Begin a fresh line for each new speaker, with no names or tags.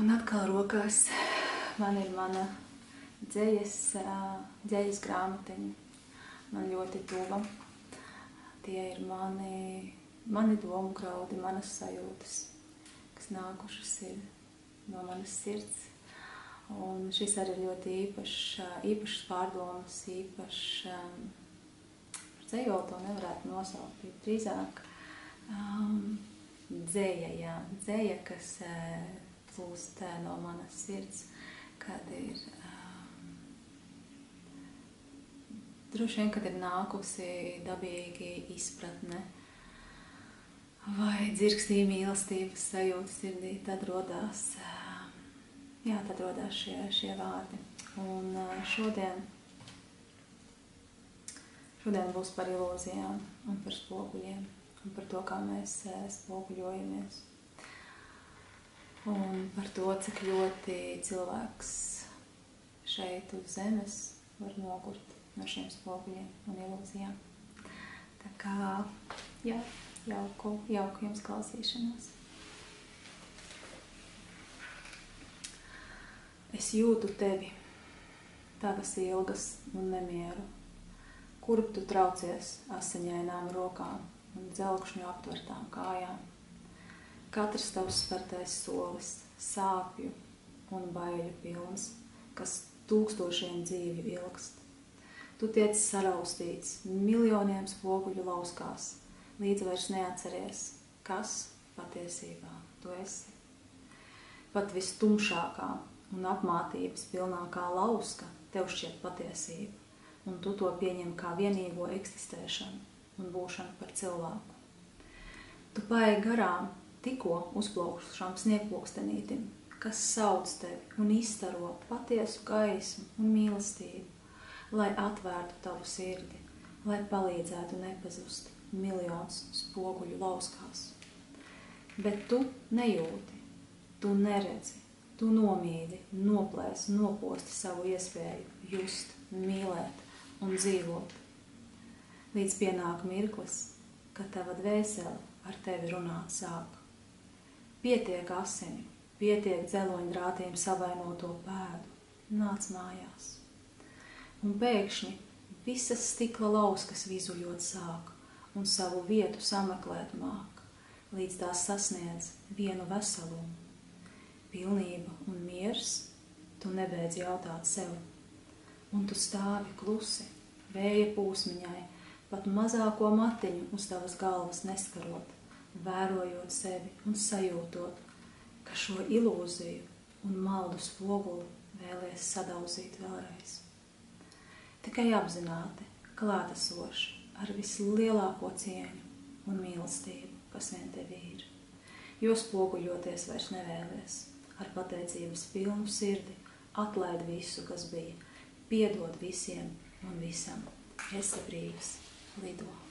Un atkal rokās man ir mana dzejas grāmatiņa. Man ļoti tuva. Tie ir mani domu graudi, manas sajūtas, kas nākušas ir no manas sirds. Un šis arī ir ļoti īpašs pārdomas, par dzejoli to nevarētu nosaukt. Drīzāk dzeja, kas plūst no manas sirds, kad ir droši vien, kad ir nākusi dabīgi izpratne vai dzirkstī mīlestības sajūta sirdī, tad rodās šie vārdi. Un šodien būs par ilūzijām un par spoguļiem un par to, kā mēs spoguļojamies. Un par to, cik ļoti cilvēks šeit uz zemes var nogurt no šiem spoguļiem un ilūzijām. Tā kā, jauku jums klausīšanos. Es jūtu tevi, tavas ilgas un nemieru, kurp tu traucies asiņainām rokām un dzelkšņu aptvertām kājām. Katrs tavs spērtais solis, sāpju un baiļu pilns, kas tūkstošiem dzīvju ilgst. Tu tiec saraustīts miljoniem spoguļu lauskās, līdz vairs neatceries, kas patiesībā tu esi. Pat vistumšākā un apmātības pilnākā lauska tev šķiet patiesība, un tu to pieņem kā vienīgo eksistēšanu un būšanu par cilvēku. Tu paej garām tikko uzplaukšam sniegpulkstenītim, kas sauc tevi un izstaro patiesu gaismu un mīlestību, lai atvērtu tavu sirdi, lai palīdzētu nepazust miljons spoguļu lauskās. Bet tu nejūti, tu neredzi, tu nomīdi, noplēsi, noposti savu iespēju just, mīlēt un dzīvot. Līdz pienāk mirklis, kad tava dvēsele ar tevi runāt sāk. Pietiek asiņu, pietiek dzeloņdrātiem savainoto pēdu, nāc mājās. Un pēkšņi visas stikla lauskas vizuļot sāk un savu vietu sameklēt māk, līdz tās sasniedz vienu veselumu. Pilnība un miers, tu nebeidz jautāt sev. Un tu stāvi klusi, vēja pūsmiņai, pat mazāko matiņu uz tavas galvas neskarot, vērojot sevi un sajūtot, ka šo ilūziju un maldu spoguli vēlies sadauzīt vēlreiz. Tikai apzināti, klātesoši, ar vislielāko cieņu un mīlestību, kas vien tevi ir. Jo spoguļoties vairs nevēlies, ar pateicības pilnu sirdi atlaid visu, kas bija, piedod visiem un visam. Esi brīvs, lido.